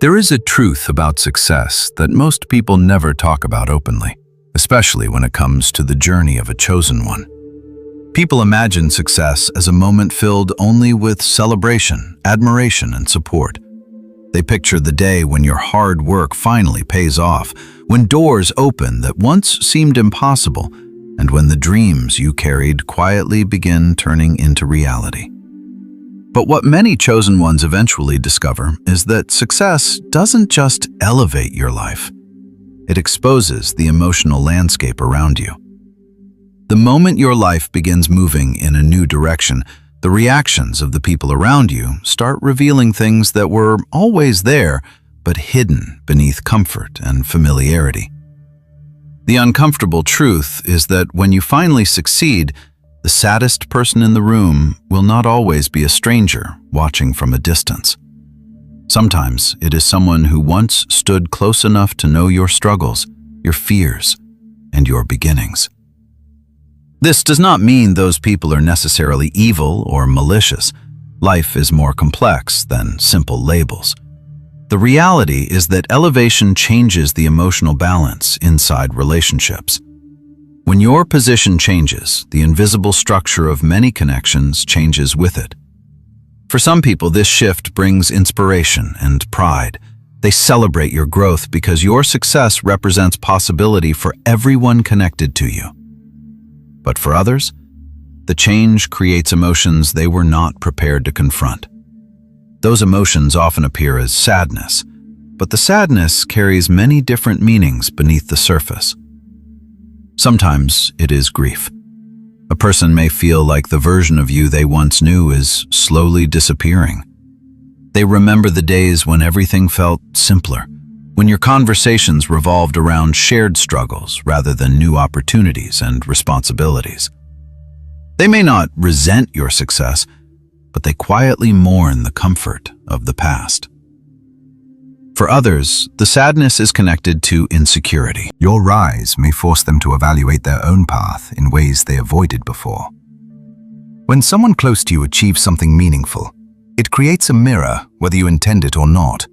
There is a truth about success that most people never talk about openly, especially when it comes to the journey of a chosen one. People imagine success as a moment filled only with celebration, admiration, and support. They picture the day when your hard work finally pays off, when doors open that once seemed impossible, and when the dreams you carried quietly begin turning into reality. But what many chosen ones eventually discover is that success doesn't just elevate your life. It exposes the emotional landscape around you. The moment your life begins moving in a new direction, the reactions of the people around you start revealing things that were always there, but hidden beneath comfort and familiarity. The uncomfortable truth is that when you finally succeed, the saddest person in the room will not always be a stranger watching from a distance. Sometimes it is someone who once stood close enough to know your struggles, your fears, and your beginnings. This does not mean those people are necessarily evil or malicious. Life is more complex than simple labels. The reality is that elevation changes the emotional balance inside relationships. When your position changes, the invisible structure of many connections changes with it. For some people, this shift brings inspiration and pride. They celebrate your growth because your success represents possibility for everyone connected to you. But for others, the change creates emotions they were not prepared to confront. Those emotions often appear as sadness, but the sadness carries many different meanings beneath the surface. Sometimes it is grief. A person may feel like the version of you they once knew is slowly disappearing. They remember the days when everything felt simpler, when your conversations revolved around shared struggles rather than new opportunities and responsibilities. They may not resent your success, but they quietly mourn the comfort of the past. For others, the sadness is connected to insecurity. Your rise may force them to evaluate their own path in ways they avoided before. When someone close to you achieves something meaningful, it creates a mirror whether you intend it or not.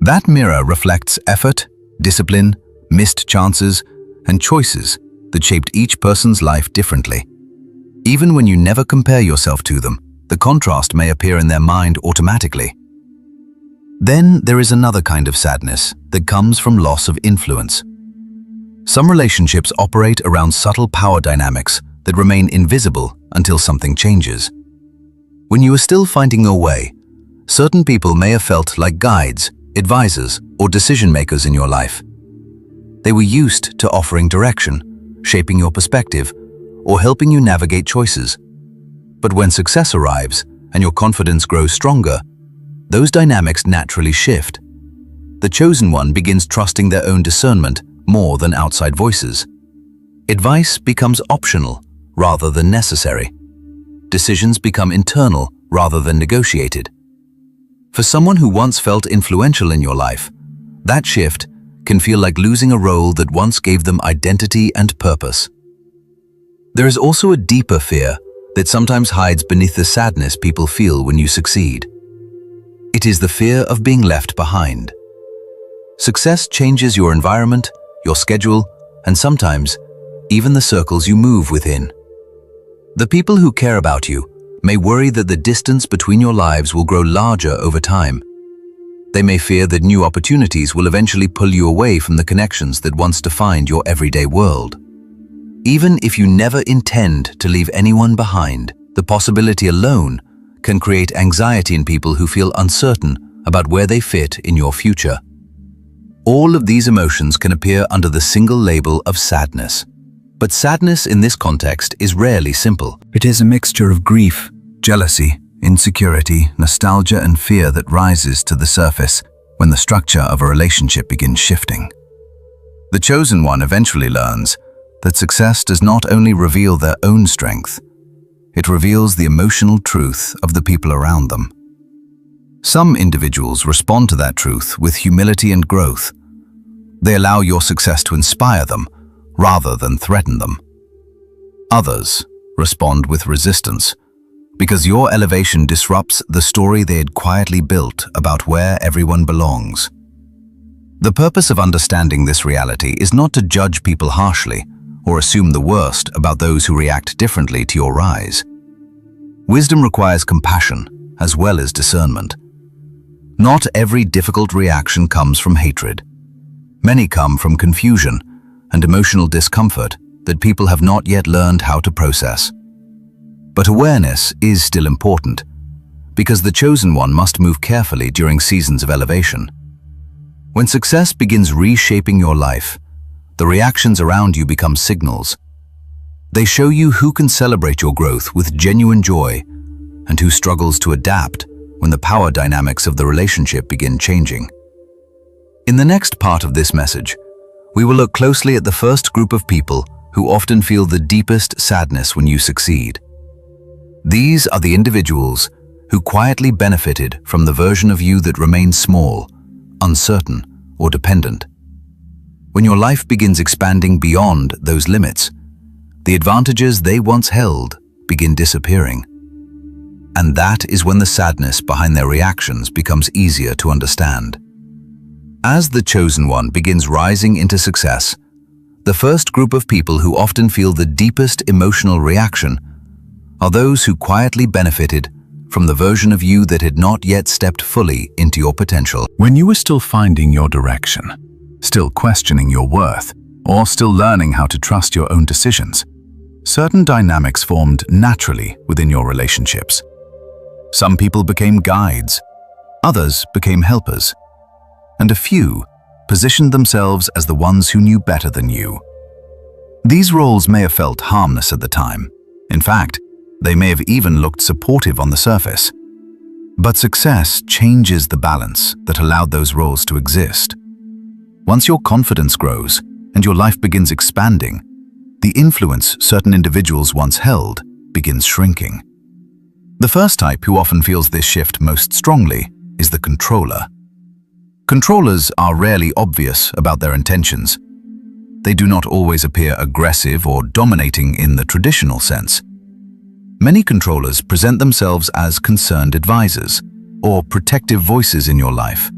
That mirror reflects effort, discipline, missed chances, and choices that shaped each person's life differently. Even when you never compare yourself to them, the contrast may appear in their mind automatically. Then there is another kind of sadness that comes from loss of influence. Some relationships operate around subtle power dynamics that remain invisible until something changes. When you are still finding your way, certain people may have felt like guides, advisors, or decision-makers in your life. They were used to offering direction, shaping your perspective, or helping you navigate choices. But when success arrives and your confidence grows stronger, those dynamics naturally shift. The chosen one begins trusting their own discernment more than outside voices. Advice becomes optional rather than necessary. Decisions become internal rather than negotiated. For someone who once felt influential in your life, that shift can feel like losing a role that once gave them identity and purpose. There is also a deeper fear that sometimes hides beneath the sadness people feel when you succeed. It is the fear of being left behind. Success changes your environment, your schedule, and sometimes even the circles you move within. The people who care about you may worry that the distance between your lives will grow larger over time. They may fear that new opportunities will eventually pull you away from the connections that once defined your everyday world. Even if you never intend to leave anyone behind, the possibility alone can create anxiety in people who feel uncertain about where they fit in your future. All of these emotions can appear under the single label of sadness. But sadness in this context is rarely simple. It is a mixture of grief, jealousy, insecurity, nostalgia, and fear that rises to the surface when the structure of a relationship begins shifting. The chosen one eventually learns that success does not only reveal their own strength, it reveals the emotional truth of the people around them. Some individuals respond to that truth with humility and growth. They allow your success to inspire them rather than threaten them. Others respond with resistance, because your elevation disrupts the story they had quietly built about where everyone belongs. The purpose of understanding this reality is not to judge people harshly or assume the worst about those who react differently to your rise. Wisdom requires compassion as well as discernment. Not every difficult reaction comes from hatred. Many come from confusion and emotional discomfort that people have not yet learned how to process. But awareness is still important, because the chosen one must move carefully during seasons of elevation. When success begins reshaping your life, the reactions around you become signals. They show you who can celebrate your growth with genuine joy and who struggles to adapt when the power dynamics of the relationship begin changing. In the next part of this message, we will look closely at the first group of people who often feel the deepest sadness when you succeed. These are the individuals who quietly benefited from the version of you that remains small, uncertain, or dependent. When your life begins expanding beyond those limits, the advantages they once held begin disappearing. And that is when the sadness behind their reactions becomes easier to understand. As the chosen one begins rising into success, the first group of people who often feel the deepest emotional reaction are those who quietly benefited from the version of you that had not yet stepped fully into your potential. When you were still finding your direction, still questioning your worth, or still learning how to trust your own decisions, certain dynamics formed naturally within your relationships. Some people became guides, others became helpers, and a few positioned themselves as the ones who knew better than you. These roles may have felt harmless at the time. In fact, they may have even looked supportive on the surface. But success changes the balance that allowed those roles to exist. Once your confidence grows and your life begins expanding, the influence certain individuals once held begins shrinking. The first type who often feels this shift most strongly is the controller. Controllers are rarely obvious about their intentions. They do not always appear aggressive or dominating in the traditional sense. Many controllers present themselves as concerned advisors or protective voices in your life.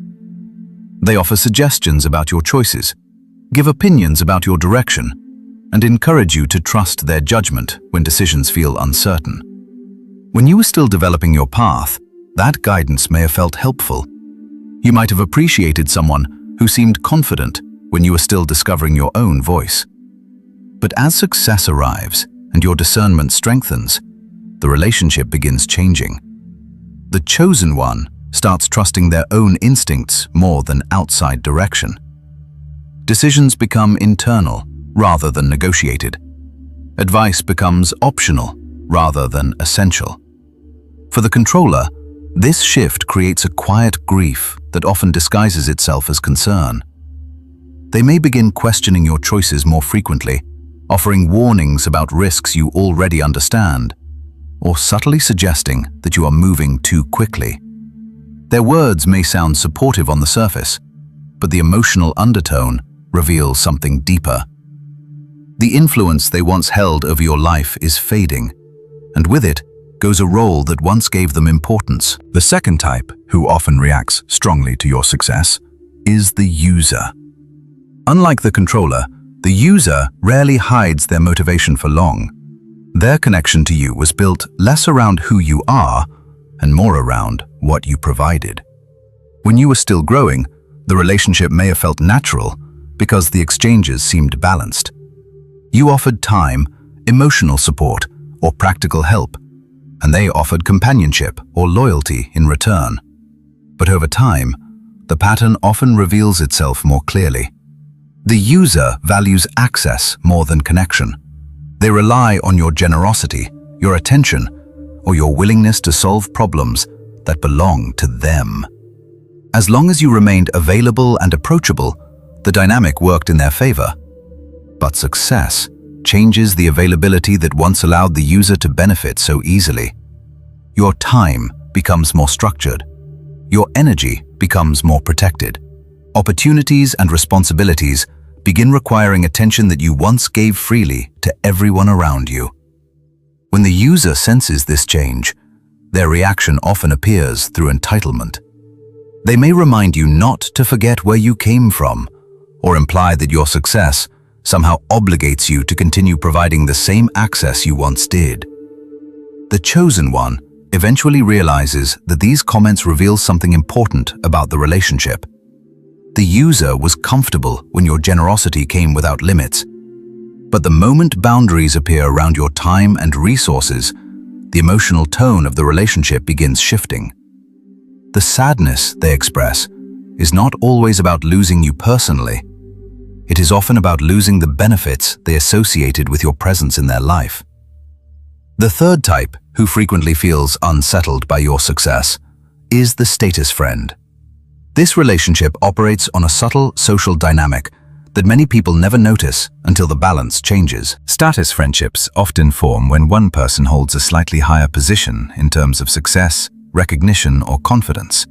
They offer suggestions about your choices, give opinions about your direction, and encourage you to trust their judgment when decisions feel uncertain. When you were still developing your path, that guidance may have felt helpful. You might have appreciated someone who seemed confident when you were still discovering your own voice. But as success arrives and your discernment strengthens, the relationship begins changing. The chosen one starts trusting their own instincts more than outside direction. Decisions become internal rather than negotiated. Advice becomes optional rather than essential. For the controller, this shift creates a quiet grief that often disguises itself as concern. They may begin questioning your choices more frequently, offering warnings about risks you already understand, or subtly suggesting that you are moving too quickly. Their words may sound supportive on the surface, but the emotional undertone reveals something deeper. The influence they once held over your life is fading, and with it goes a role that once gave them importance. The second type, who often reacts strongly to your success, is the user. Unlike the controller, the user rarely hides their motivation for long. Their connection to you was built less around who you are and more around what you provided. When you were still growing, the relationship may have felt natural because the exchanges seemed balanced. You offered time, emotional support, or practical help, and they offered companionship or loyalty in return. But over time, the pattern often reveals itself more clearly. The user values access more than connection. They rely on your generosity, your attention, or your willingness to solve problems that belong to them. As long as you remained available and approachable, the dynamic worked in their favor. But success changes the availability that once allowed the user to benefit so easily. Your time becomes more structured. Your energy becomes more protected. Opportunities and responsibilities begin requiring attention that you once gave freely to everyone around you. When the user senses this change, Their reaction often appears through entitlement. They may remind you not to forget where you came from, or imply that your success somehow obligates you to continue providing the same access you once did. The chosen one eventually realizes that these comments reveal something important about the relationship. The user was comfortable when your generosity came without limits. But the moment boundaries appear around your time and resources, the emotional tone of the relationship begins shifting. The sadness they express is not always about losing you personally. It is often about losing the benefits they associated with your presence in their life. The third type, who frequently feels unsettled by your success, is the status friend. This relationship operates on a subtle social dynamic that many people never notice until the balance changes. Status friendships often form when one person holds a slightly higher position in terms of success, recognition, or confidence.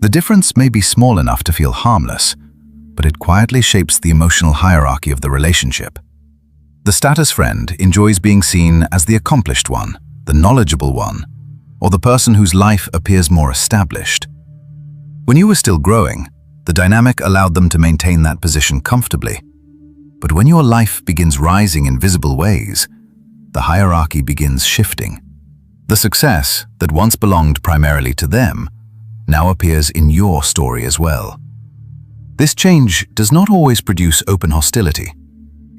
The difference may be small enough to feel harmless, but it quietly shapes the emotional hierarchy of the relationship. The status friend enjoys being seen as the accomplished one, the knowledgeable one, or the person whose life appears more established. When you were still growing, the dynamic allowed them to maintain that position comfortably. But when your life begins rising in visible ways, the hierarchy begins shifting. The success that once belonged primarily to them now appears in your story as well. This change does not always produce open hostility.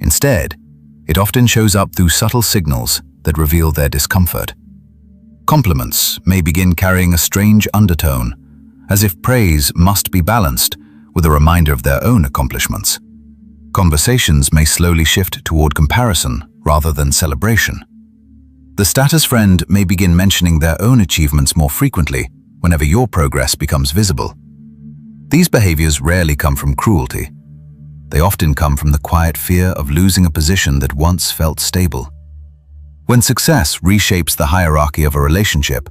Instead, it often shows up through subtle signals that reveal their discomfort. Compliments may begin carrying a strange undertone, as if praise must be balanced with a reminder of their own accomplishments. Conversations may slowly shift toward comparison rather than celebration. The status friend may begin mentioning their own achievements more frequently whenever your progress becomes visible. These behaviors rarely come from cruelty. They often come from the quiet fear of losing a position that once felt stable. When success reshapes the hierarchy of a relationship,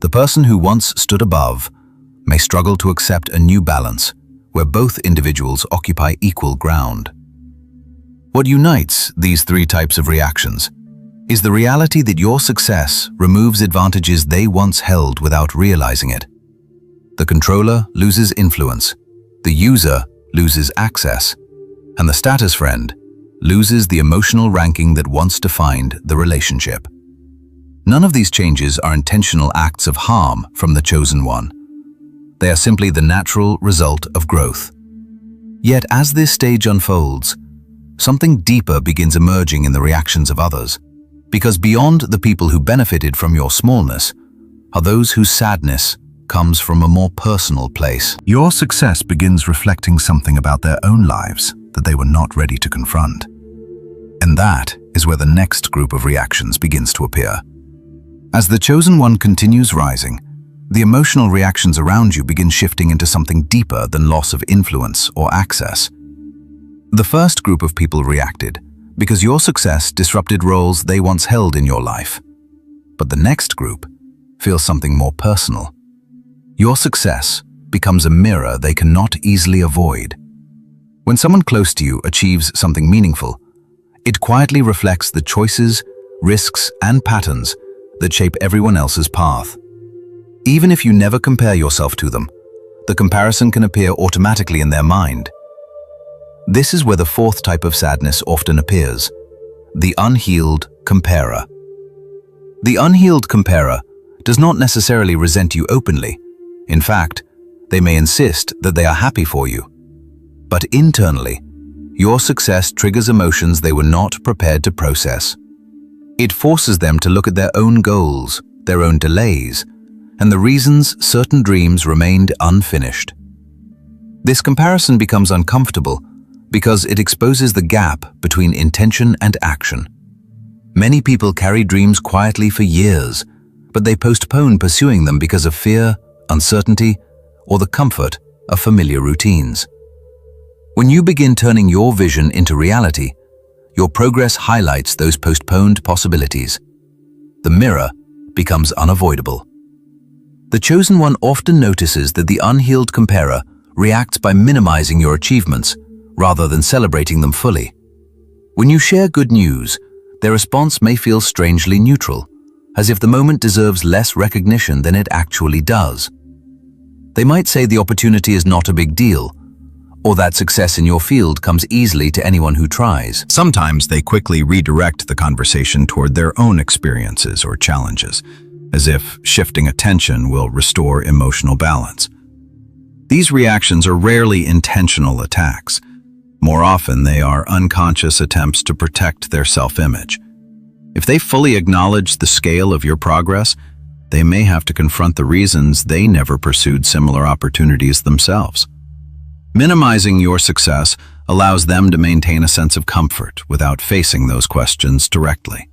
the person who once stood above may struggle to accept a new balance where both individuals occupy equal ground. What unites these three types of reactions is the reality that your success removes advantages they once held without realizing it. The controller loses influence, the user loses access, and the status friend loses the emotional ranking that once defined the relationship. None of these changes are intentional acts of harm from the chosen one. They are simply the natural result of growth. Yet as this stage unfolds, something deeper begins emerging in the reactions of others, because beyond the people who benefited from your smallness are those whose sadness comes from a more personal place. Your success begins reflecting something about their own lives that they were not ready to confront. And that is where the next group of reactions begins to appear. As the chosen one continues rising, the emotional reactions around you begin shifting into something deeper than loss of influence or access. The first group of people reacted because your success disrupted roles they once held in your life. But the next group feels something more personal. Your success becomes a mirror they cannot easily avoid. When someone close to you achieves something meaningful, it quietly reflects the choices, risks, and patterns that shape everyone else's path. Even if you never compare yourself to them, the comparison can appear automatically in their mind. This is where the fourth type of sadness often appears, the unhealed comparer. The unhealed comparer does not necessarily resent you openly. In fact, they may insist that they are happy for you. But internally, your success triggers emotions they were not prepared to process. It forces them to look at their own goals, their own delays, and the reasons certain dreams remained unfinished. This comparison becomes uncomfortable because it exposes the gap between intention and action. Many people carry dreams quietly for years, but they postpone pursuing them because of fear, uncertainty, or the comfort of familiar routines. When you begin turning your vision into reality, your progress highlights those postponed possibilities. The mirror becomes unavoidable. The chosen one often notices that the unhealed comparer reacts by minimizing your achievements rather than celebrating them fully. When you share good news, their response may feel strangely neutral, as if the moment deserves less recognition than it actually does. They might say the opportunity is not a big deal, or that success in your field comes easily to anyone who tries. Sometimes they quickly redirect the conversation toward their own experiences or challenges, as if shifting attention will restore emotional balance. These reactions are rarely intentional attacks. More often, they are unconscious attempts to protect their self-image. If they fully acknowledge the scale of your progress, they may have to confront the reasons they never pursued similar opportunities themselves. Minimizing your success allows them to maintain a sense of comfort without facing those questions directly.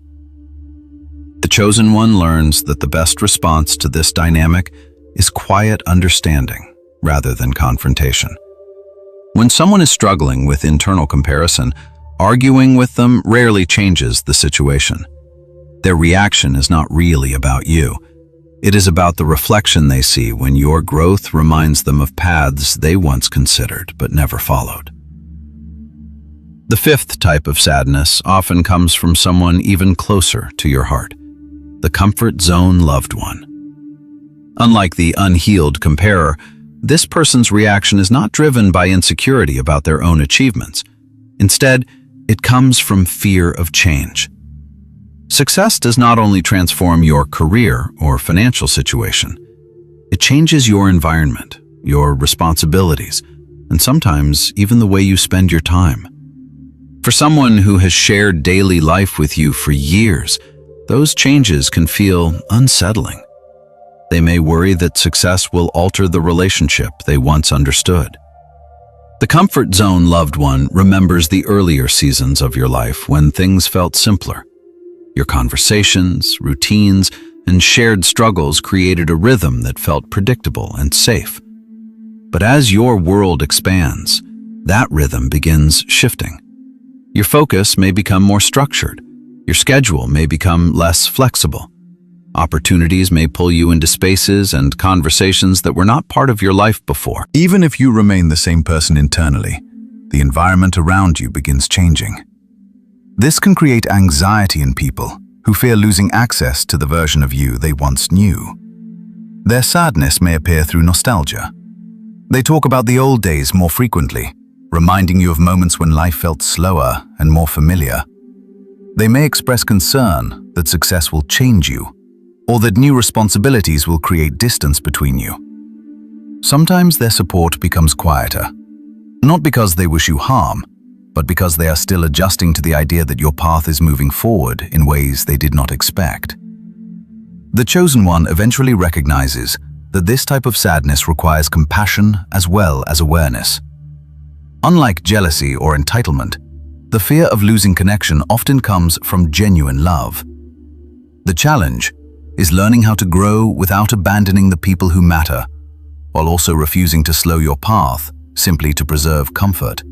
The chosen one learns that the best response to this dynamic is quiet understanding rather than confrontation. When someone is struggling with internal comparison, arguing with them rarely changes the situation. Their reaction is not really about you. It is about the reflection they see when your growth reminds them of paths they once considered but never followed. The fifth type of sadness often comes from someone even closer to your heart, the comfort zone loved one. Unlike the unhealed comparer, this person's reaction is not driven by insecurity about their own achievements. Instead, it comes from fear of change. Success does not only transform your career or financial situation, it changes your environment, your responsibilities, and sometimes even the way you spend your time. For someone who has shared daily life with you for years, those changes can feel unsettling. They may worry that success will alter the relationship they once understood. The comfort zone loved one remembers the earlier seasons of your life when things felt simpler. Your conversations, routines, and shared struggles created a rhythm that felt predictable and safe. But as your world expands, that rhythm begins shifting. Your focus may become more structured. Your schedule may become less flexible. Opportunities may pull you into spaces and conversations that were not part of your life before. Even if you remain the same person internally, the environment around you begins changing. This can create anxiety in people who fear losing access to the version of you they once knew. Their sadness may appear through nostalgia. They talk about the old days more frequently, reminding you of moments when life felt slower and more familiar. They may express concern that success will change you, or that new responsibilities will create distance between you. Sometimes their support becomes quieter, not because they wish you harm, but because they are still adjusting to the idea that your path is moving forward in ways they did not expect. The chosen one eventually recognizes that this type of sadness requires compassion as well as awareness. Unlike jealousy or entitlement, the fear of losing connection often comes from genuine love. The challenge is learning how to grow without abandoning the people who matter, while also refusing to slow your path simply to preserve comfort.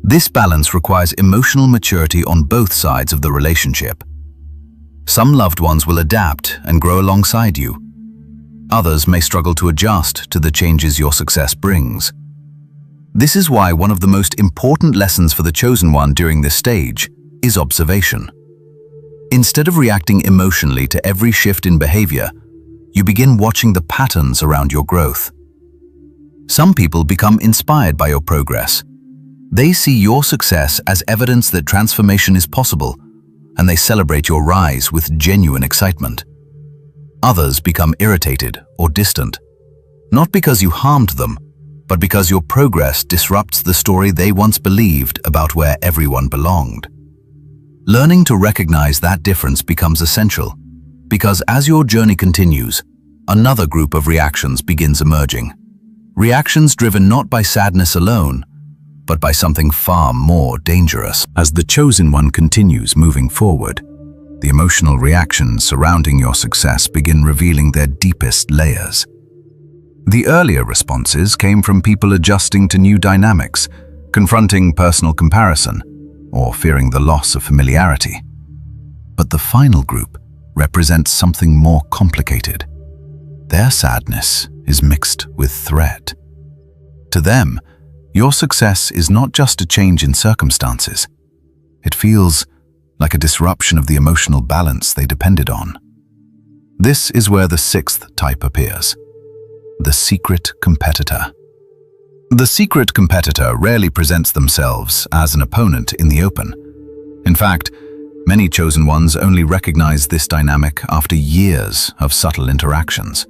This balance requires emotional maturity on both sides of the relationship. Some loved ones will adapt and grow alongside you. Others may struggle to adjust to the changes your success brings. This is why one of the most important lessons for the chosen one during this stage is observation. Instead of reacting emotionally to every shift in behavior, you begin watching the patterns around your growth. Some people become inspired by your progress. They see your success as evidence that transformation is possible, and they celebrate your rise with genuine excitement. Others become irritated or distant, not because you harmed them, but because your progress disrupts the story they once believed about where everyone belonged. Learning to recognize that difference becomes essential, because as your journey continues, another group of reactions begins emerging. Reactions driven not by sadness alone, but by something far more dangerous. As the chosen one continues moving forward, the emotional reactions surrounding your success begin revealing their deepest layers. The earlier responses came from people adjusting to new dynamics, confronting personal comparison, or fearing the loss of familiarity. But the final group represents something more complicated. Their sadness is mixed with threat. To them, your success is not just a change in circumstances. It feels like a disruption of the emotional balance they depended on. This is where the sixth type appears: the secret competitor. The secret competitor rarely presents themselves as an opponent in the open. In fact, many chosen ones only recognize this dynamic after years of subtle interactions.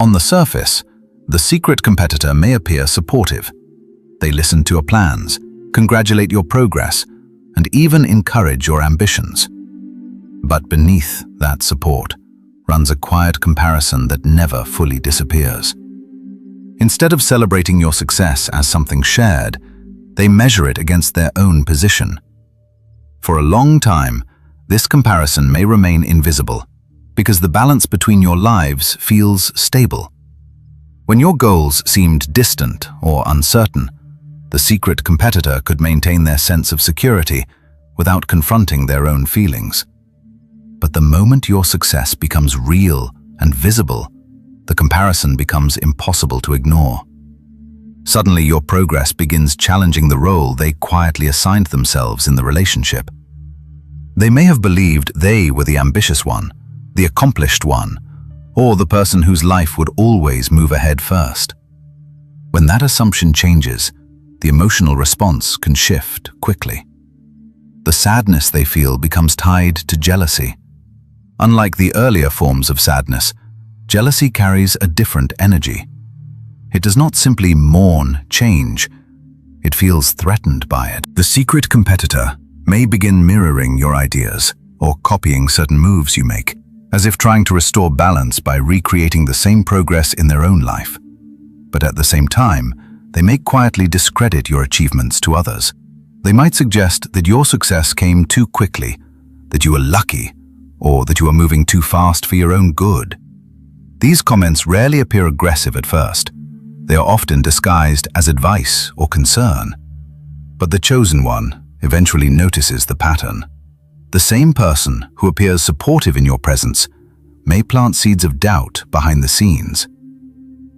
On the surface, the secret competitor may appear supportive. They listen to your plans, congratulate your progress, and even encourage your ambitions. But beneath that support runs a quiet comparison that never fully disappears. Instead of celebrating your success as something shared, they measure it against their own position. For a long time, this comparison may remain invisible because the balance between your lives feels stable. When your goals seemed distant or uncertain, the secret competitor could maintain their sense of security without confronting their own feelings. But the moment your success becomes real and visible, the comparison becomes impossible to ignore. Suddenly, your progress begins challenging the role they quietly assigned themselves in the relationship. They may have believed they were the ambitious one, the accomplished one, or the person whose life would always move ahead first. When that assumption changes, the emotional response can shift quickly. The sadness they feel becomes tied to jealousy. Unlike the earlier forms of sadness, jealousy carries a different energy. It does not simply mourn change, it feels threatened by it. The secret competitor may begin mirroring your ideas or copying certain moves you make, as if trying to restore balance by recreating the same progress in their own life. But at the same time, they may quietly discredit your achievements to others. They might suggest that your success came too quickly, that you were lucky, or that you are moving too fast for your own good. These comments rarely appear aggressive at first. They are often disguised as advice or concern. But the chosen one eventually notices the pattern. The same person who appears supportive in your presence may plant seeds of doubt behind the scenes.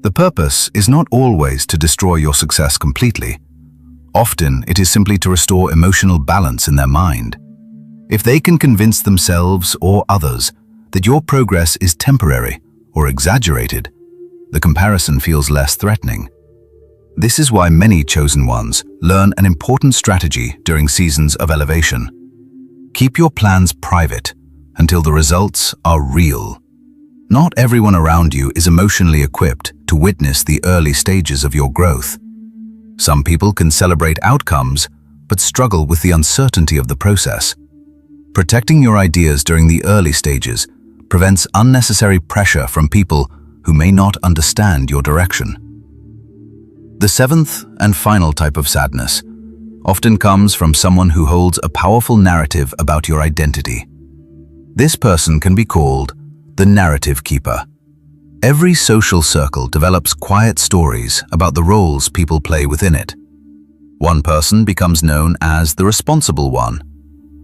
The purpose is not always to destroy your success completely. Often, it is simply to restore emotional balance in their mind. If they can convince themselves or others that your progress is temporary or exaggerated, the comparison feels less threatening. This is why many chosen ones learn an important strategy during seasons of elevation. Keep your plans private until the results are real. Not everyone around you is emotionally equipped to witness the early stages of your growth. Some people can celebrate outcomes, but struggle with the uncertainty of the process. Protecting your ideas during the early stages prevents unnecessary pressure from people who may not understand your direction. The seventh and final type of sadness often comes from someone who holds a powerful narrative about your identity. This person can be called the narrative keeper. Every social circle develops quiet stories about the roles people play within it. One person becomes known as the responsible one.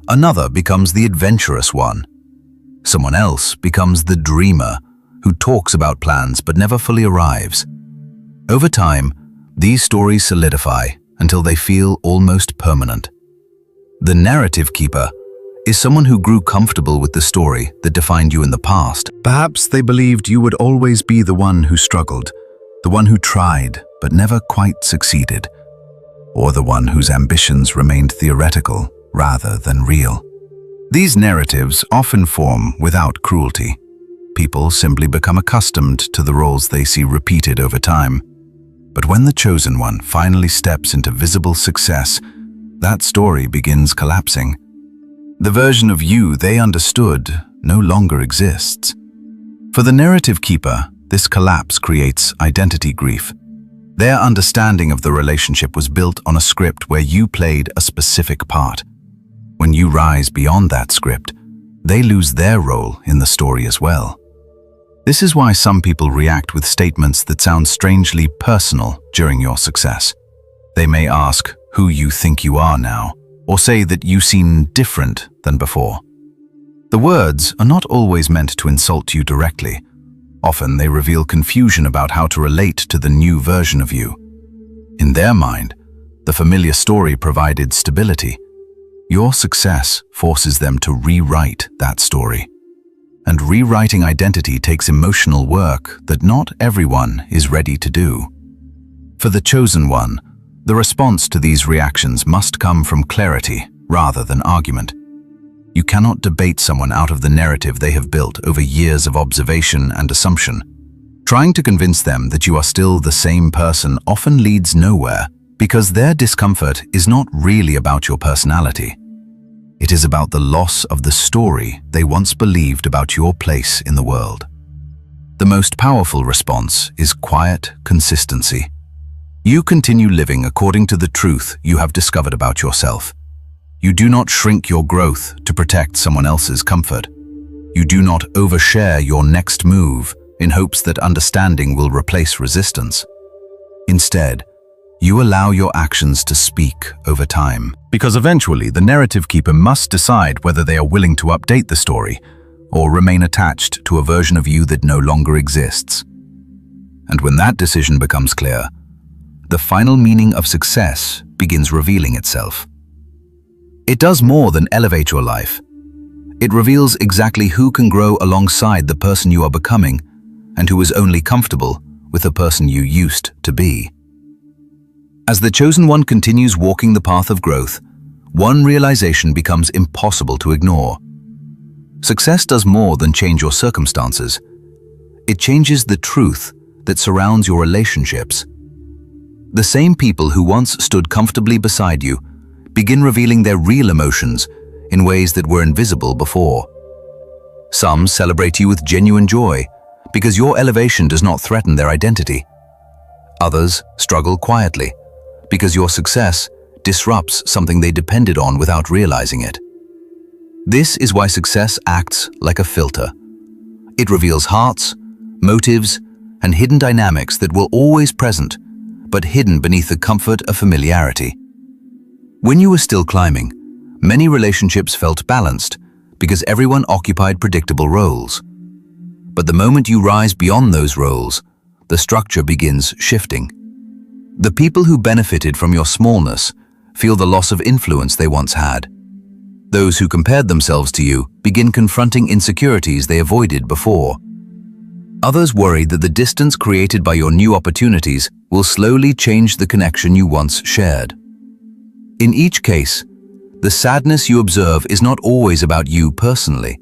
Another becomes the adventurous one. Someone else becomes the dreamer who talks about plans but never fully arrives. Over time, these stories solidify until they feel almost permanent. The narrative keeper is someone who grew comfortable with the story that defined you in the past. Perhaps they believed you would always be the one who struggled, the one who tried but never quite succeeded, or the one whose ambitions remained theoretical rather than real. These narratives often form without cruelty. People simply become accustomed to the roles they see repeated over time. But when the chosen one finally steps into visible success, that story begins collapsing. The version of you they understood no longer exists. For the narrative keeper, this collapse creates identity grief. Their understanding of the relationship was built on a script where you played a specific part. When you rise beyond that script, they lose their role in the story as well. This is why some people react with statements that sound strangely personal during your success. They may ask who you think you are now, or say that you seem different than before. The words are not always meant to insult you directly. Often they reveal confusion about how to relate to the new version of you. In their mind, the familiar story provided stability. Your success forces them to rewrite that story. And rewriting identity takes emotional work that not everyone is ready to do. For the chosen one, the response to these reactions must come from clarity rather than argument. You cannot debate someone out of the narrative they have built over years of observation and assumption. Trying to convince them that you are still the same person often leads nowhere, because their discomfort is not really about your personality. It is about the loss of the story they once believed about your place in the world. The most powerful response is quiet consistency. You continue living according to the truth you have discovered about yourself. You do not shrink your growth to protect someone else's comfort. You do not overshare your next move in hopes that understanding will replace resistance. Instead, you allow your actions to speak over time. Because eventually, the narrative keeper must decide whether they are willing to update the story or remain attached to a version of you that no longer exists. And when that decision becomes clear, the final meaning of success begins revealing itself. It does more than elevate your life. It reveals exactly who can grow alongside the person you are becoming and who is only comfortable with the person you used to be. As the chosen one continues walking the path of growth, one realization becomes impossible to ignore. Success does more than change your circumstances. It changes the truth that surrounds your relationships. The same people who once stood comfortably beside you begin revealing their real emotions in ways that were invisible before. Some celebrate you with genuine joy because your elevation does not threaten their identity. Others struggle quietly because your success disrupts something they depended on without realizing it. This is why success acts like a filter. It reveals hearts, motives, and hidden dynamics that were always present, but hidden beneath the comfort of familiarity. When you were still climbing, many relationships felt balanced because everyone occupied predictable roles. But the moment you rise beyond those roles, the structure begins shifting. The people who benefited from your smallness feel the loss of influence they once had. Those who compared themselves to you begin confronting insecurities they avoided before. Others worry that the distance created by your new opportunities will slowly change the connection you once shared. In each case, the sadness you observe is not always about you personally.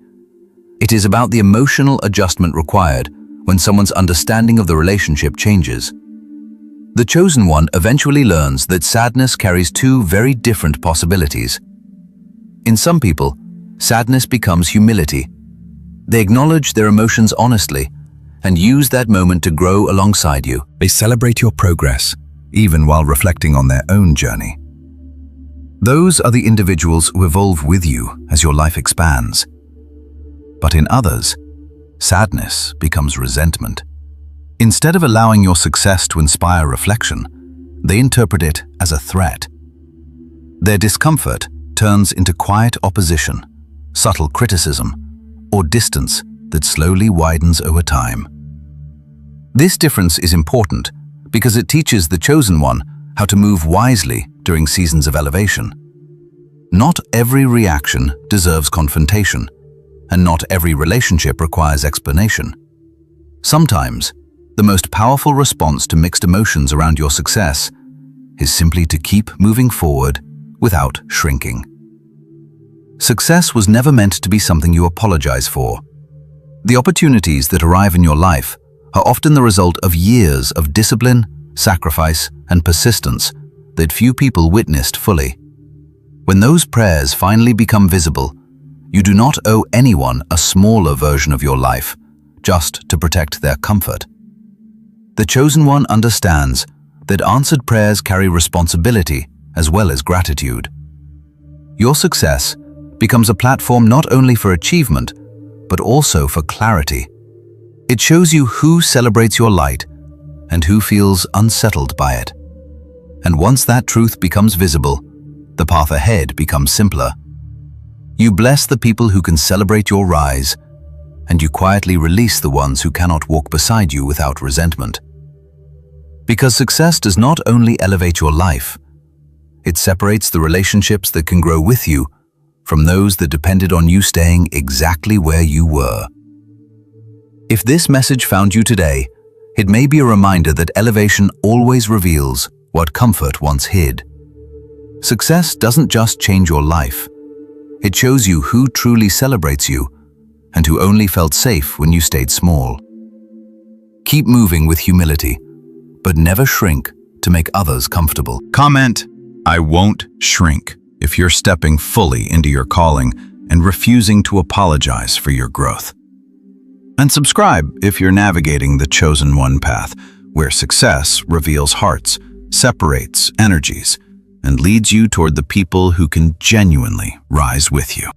It is about the emotional adjustment required when someone's understanding of the relationship changes. The chosen one eventually learns that sadness carries two very different possibilities. In some people, sadness becomes humility. They acknowledge their emotions honestly and use that moment to grow alongside you. They celebrate your progress, even while reflecting on their own journey. Those are the individuals who evolve with you as your life expands. But in others, sadness becomes resentment. Instead of allowing your success to inspire reflection, they interpret it as a threat. Their discomfort turns into quiet opposition, subtle criticism, or distance that slowly widens over time. This difference is important because it teaches the chosen one how to move wisely during seasons of elevation. Not every reaction deserves confrontation, and not every relationship requires explanation. Sometimes, the most powerful response to mixed emotions around your success is simply to keep moving forward without shrinking. Success was never meant to be something you apologize for. The opportunities that arrive in your life are often the result of years of discipline, sacrifice, and persistence that few people witnessed fully. When those prayers finally become visible, you do not owe anyone a smaller version of your life just to protect their comfort. The chosen one understands that answered prayers carry responsibility as well as gratitude. Your success becomes a platform not only for achievement, but also for clarity. It shows you who celebrates your light and who feels unsettled by it. And once that truth becomes visible, the path ahead becomes simpler. You bless the people who can celebrate your rise, and you quietly release the ones who cannot walk beside you without resentment. Because success does not only elevate your life, it separates the relationships that can grow with you from those that depended on you staying exactly where you were. If this message found you today, it may be a reminder that elevation always reveals what comfort once hid. Success doesn't just change your life. It shows you who truly celebrates you and who only felt safe when you stayed small. Keep moving with humility, but never shrink to make others comfortable. Comment, "I won't shrink," if you're stepping fully into your calling and refusing to apologize for your growth. And subscribe if you're navigating the chosen one path, where success reveals hearts, separates energies, and leads you toward the people who can genuinely rise with you.